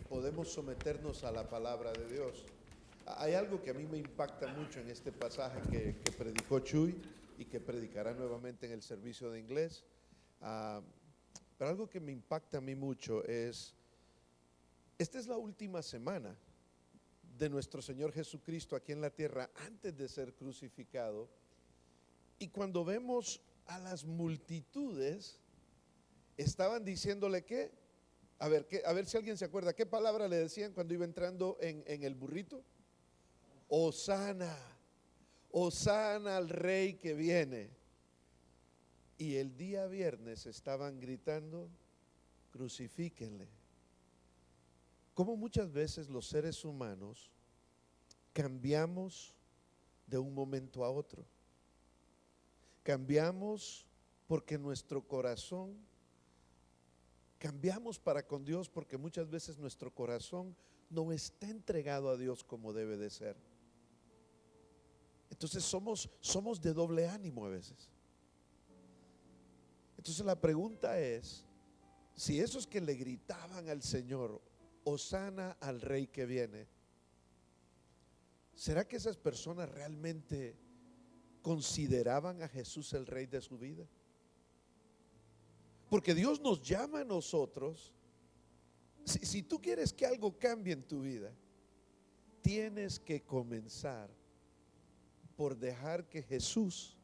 podemos someternos a la palabra de Dios. Hay algo que a mí me impacta mucho en este pasaje que predicó Chuy y que predicará nuevamente en el servicio de inglés. Pero algo que me impacta a mí mucho es, esta es la última semana de nuestro Señor Jesucristo aquí en la tierra antes de ser crucificado. Y cuando vemos a las multitudes, estaban diciéndole que, a ver si alguien se acuerda, ¿qué palabra le decían cuando iba entrando en el burrito? Hosana, Hosana al Rey que viene. Y el día viernes estaban gritando: crucifíquenle. Como muchas veces los seres humanos cambiamos de un momento a otro. Cambiamos porque nuestro corazón, cambiamos para con Dios porque muchas veces nuestro corazón no está entregado a Dios como debe de ser. Entonces somos de doble ánimo a veces. Entonces la pregunta es, si esos que le gritaban al Señor: Hosana al Rey que viene, ¿será que esas personas realmente consideraban a Jesús el Rey de su vida? Porque Dios nos llama a nosotros. Si tú quieres que algo cambie en tu vida, tienes que comenzar por dejar que Jesús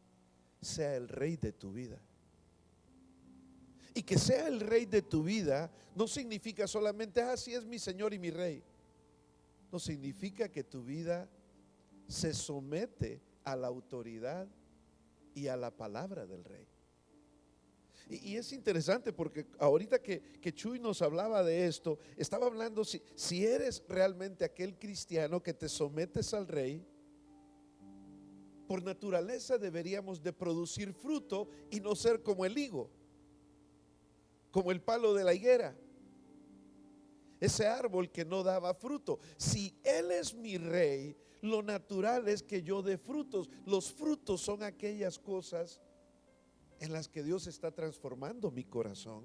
sea el Rey de tu vida. Y que sea el Rey de tu vida no significa solamente: así es mi Señor y mi Rey. No significa que tu vida se somete a la autoridad y a la palabra del rey. Y es interesante porque ahorita que Chuy nos hablaba de esto, estaba hablando si eres realmente aquel cristiano que te sometes al rey, por naturaleza deberíamos de producir fruto y no ser como el higo, como el palo de la higuera, ese árbol que no daba fruto. Si Él es mi rey, lo natural es que yo dé frutos. Los frutos son aquellas cosas en las que Dios está transformando mi corazón.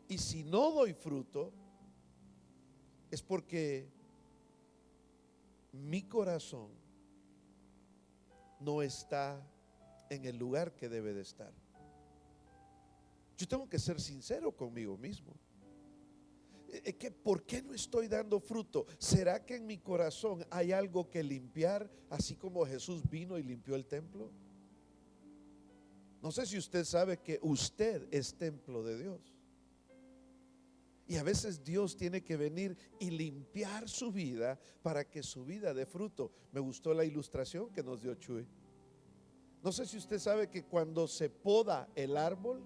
Y si no doy fruto, es porque mi corazón no está en el lugar que debe de estar. Yo tengo que ser sincero conmigo mismo. ¿Por qué no estoy dando fruto? ¿Será que en mi corazón hay algo que limpiar, así como Jesús vino y limpió el templo? No sé si usted sabe que usted es templo de Dios. Y a veces Dios tiene que venir y limpiar su vida para que su vida dé fruto. Me gustó la ilustración que nos dio Chuy. No sé si usted sabe que cuando se poda el árbol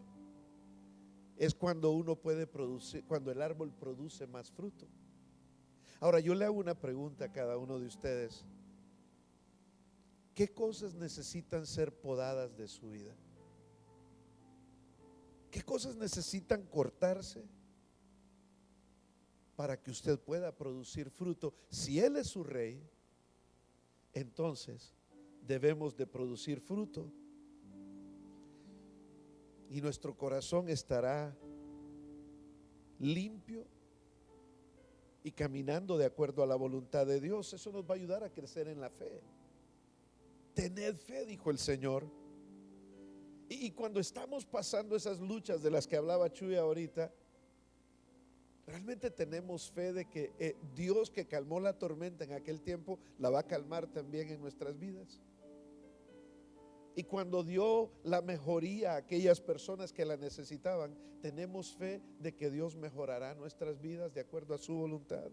es cuando uno puede producir, cuando el árbol produce más fruto. Ahora yo le hago una pregunta a cada uno de ustedes. ¿Qué cosas necesitan ser podadas de su vida? ¿Qué cosas necesitan cortarse para que usted pueda producir fruto? Si Él es su rey, entonces debemos de producir fruto. Y nuestro corazón estará limpio y caminando de acuerdo a la voluntad de Dios. Eso nos va a ayudar a crecer en la fe. Tened fe, dijo el Señor. Y cuando estamos pasando esas luchas de las que hablaba Chuy ahorita, realmente tenemos fe de que Dios, que calmó la tormenta en aquel tiempo, la va a calmar también en nuestras vidas. Y cuando dio la mejoría a aquellas personas que la necesitaban, tenemos fe de que Dios mejorará nuestras vidas de acuerdo a su voluntad.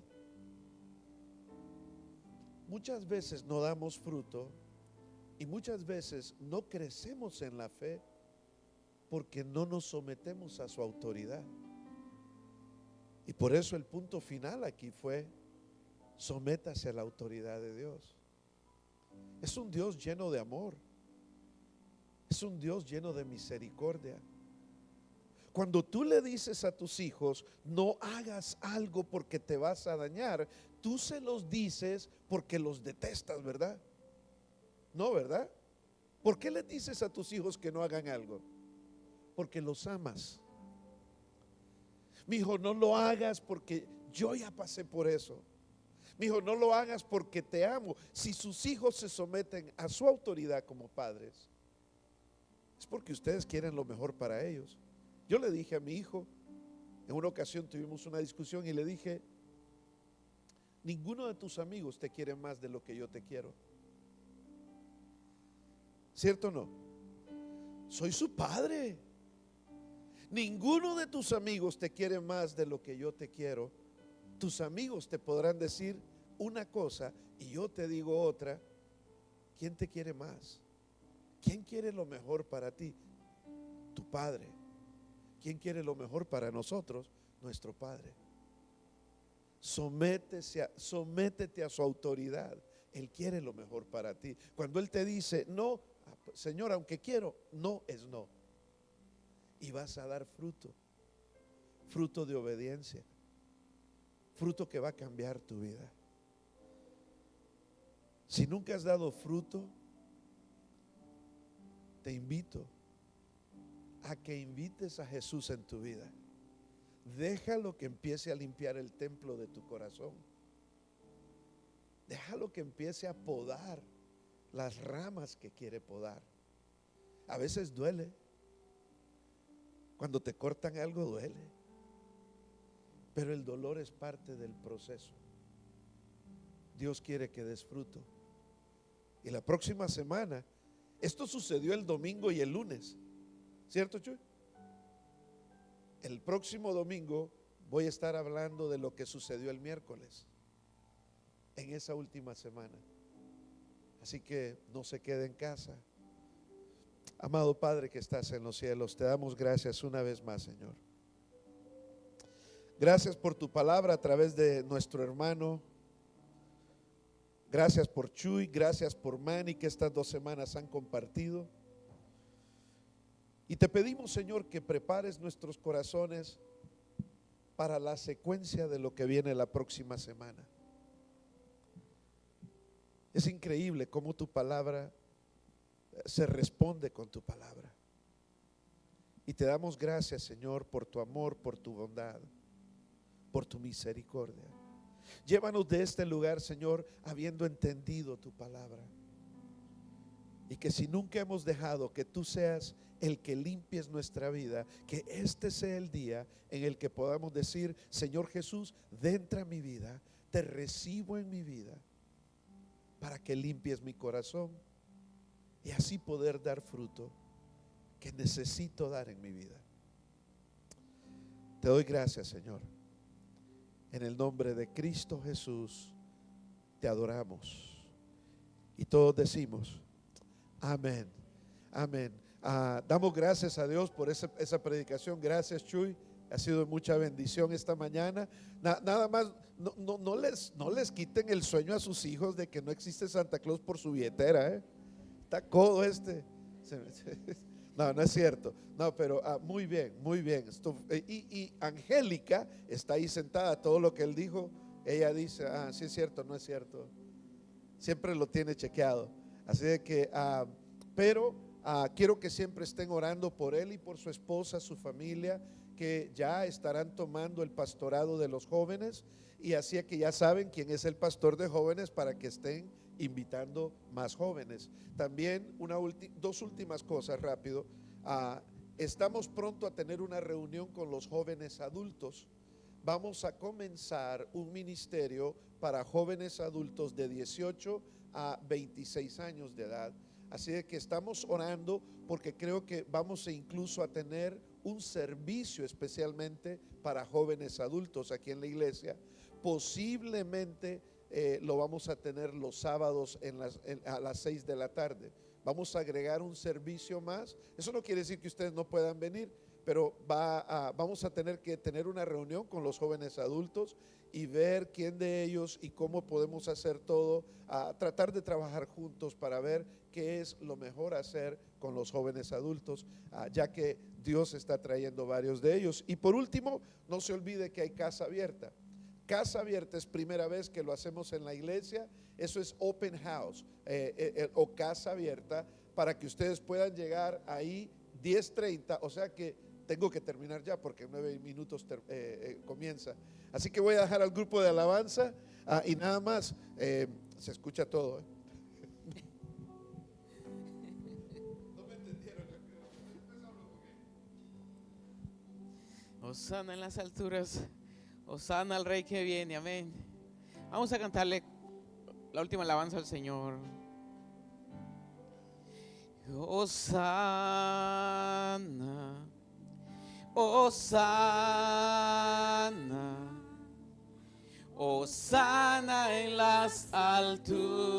Muchas veces no damos fruto y muchas veces no crecemos en la fe porque no nos sometemos a su autoridad. Y por eso el punto final aquí fue: sométase a la autoridad de Dios. Es un Dios lleno de amor. Es un Dios lleno de misericordia. Cuando tú le dices a tus hijos, no hagas algo porque te vas a dañar, tú se los dices porque los detestas, ¿verdad? No, ¿verdad? ¿Por qué le dices a tus hijos que no hagan algo? Porque los amas. Mi hijo, no lo hagas porque yo ya pasé por eso. Mi hijo, no lo hagas porque te amo. Si sus hijos se someten a su autoridad como padres, es porque ustedes quieren lo mejor para ellos. Yo le dije a mi hijo, en una ocasión tuvimos una discusión y le dije: ninguno de tus amigos te quiere más de lo que yo te quiero. ¿Cierto o no? Soy su padre. Ninguno de tus amigos te quiere más de lo que yo te quiero. Tus amigos te podrán decir una cosa y yo te digo otra. ¿Quién te quiere más? ¿Quién quiere lo mejor para ti? Tu padre. ¿Quién quiere lo mejor para nosotros? Nuestro Padre. Sométete a su autoridad. Él quiere lo mejor para ti. Cuando Él te dice no, Señor, aunque quiero, no es no. Y vas a dar fruto. Fruto de obediencia. Fruto que va a cambiar tu vida. Si nunca has dado fruto, te invito a que invites a Jesús en tu vida. Déjalo que empiece a limpiar el templo de tu corazón. Déjalo que empiece a podar las ramas que quiere podar. A veces duele. Cuando te cortan algo duele. Pero el dolor es parte del proceso. Dios quiere que des fruto. Y la próxima semana, esto sucedió el domingo y el lunes, ¿cierto, Chuy? El próximo domingo voy a estar hablando de lo que sucedió el miércoles, en esa última semana. Así que no se quede en casa. Amado Padre que estás en los cielos, te damos gracias una vez más, Señor. Gracias por tu palabra a través de nuestro hermano. Gracias por Chuy, gracias por Manny, que estas 2 semanas han compartido. Y te pedimos, Señor, que prepares nuestros corazones para la secuencia de lo que viene la próxima semana. Es increíble cómo tu palabra se responde con tu palabra. Y te damos gracias, Señor, por tu amor, por tu bondad, por tu misericordia. Llévanos de este lugar, Señor, habiendo entendido tu palabra. Y que si nunca hemos dejado que tú seas el que limpies nuestra vida, que este sea el día en el que podamos decir: Señor Jesús, entra en mi vida, te recibo en mi vida, para que limpies mi corazón y así poder dar fruto que necesito dar en mi vida. Te doy gracias, Señor. En el nombre de Cristo Jesús te adoramos. Y todos decimos amén, amén. Damos gracias a Dios por esa predicación. Gracias, Chuy. Ha sido de mucha bendición esta mañana. Nada más, no les quiten el sueño a sus hijos de que no existe Santa Claus por su billetera, ¿eh? Está codo este. No, no es cierto. No, pero muy bien, muy bien. Y Angélica está ahí sentada. Todo lo que él dijo, ella dice: sí es cierto, no es cierto. Siempre lo tiene chequeado. Así de que, pero quiero que siempre estén orando por él y por su esposa, su familia, que ya estarán tomando el pastorado de los jóvenes. Y así que ya saben quién es el pastor de jóvenes, para que estén invitando más jóvenes. También 2 últimas cosas rápido. Estamos pronto a tener una reunión con los jóvenes adultos. Vamos a comenzar un ministerio para jóvenes adultos de 18 a 26 años de edad. Así de que estamos orando, porque creo que vamos incluso a tener un servicio especialmente para jóvenes adultos aquí en la iglesia. Posiblemente lo vamos a tener los sábados a las 6 de la tarde. Vamos a agregar un servicio más. Eso no quiere decir que ustedes no puedan venir, pero vamos a tener que tener una reunión con los jóvenes adultos y ver quién de ellos y cómo podemos hacer todo, tratar de trabajar juntos para ver qué es lo mejor hacer con los jóvenes adultos, ya que Dios está trayendo varios de ellos. Y por último, no se olvide que hay casa abierta. Casa abierta es primera vez que lo hacemos en la iglesia. Eso es open house o casa abierta, para que ustedes puedan llegar ahí 10:30. O sea que tengo que terminar ya, porque en 9 minutos comienza. Así que voy a dejar al grupo de alabanza y nada más. Se escucha todo, No me entendieron. Hosana en las alturas, hosana al Rey que viene, amén. Vamos a cantarle la última alabanza al Señor. Hosana, hosana, hosana en las alturas.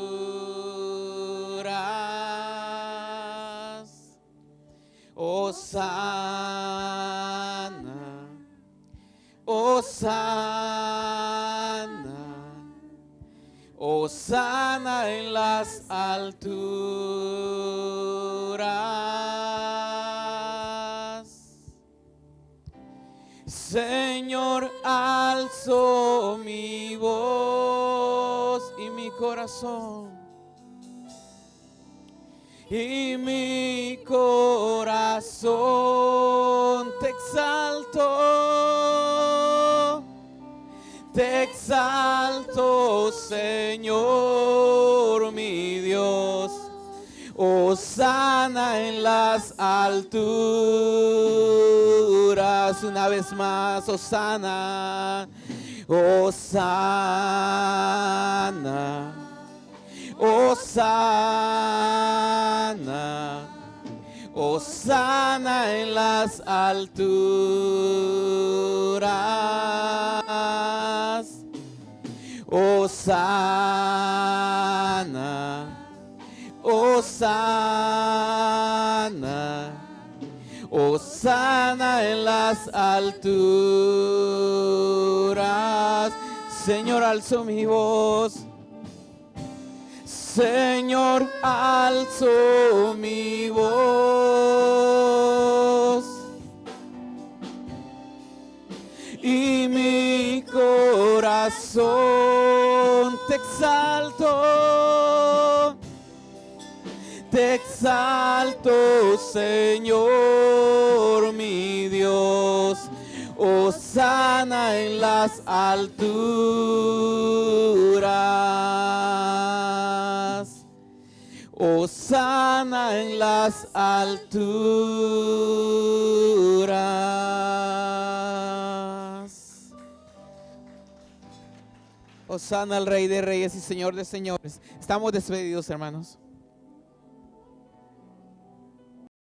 Hosana, hosana, hosana en las alturas. Señor, alzo mi voz y mi corazón, y mi corazón te exalto, Señor mi Dios. Hosana en las alturas, una vez más, hosana, hosana, hosana, hosana en las alturas. Hosana, hosana, las alturas. Señor, alzo mi voz. Señor, alzo mi voz. Y mi corazón te exalto, Señor mi Dios. Hosana en las alturas. Hosana en las alturas. Hosana al Rey de Reyes y Señor de Señores. Estamos despedidos, hermanos.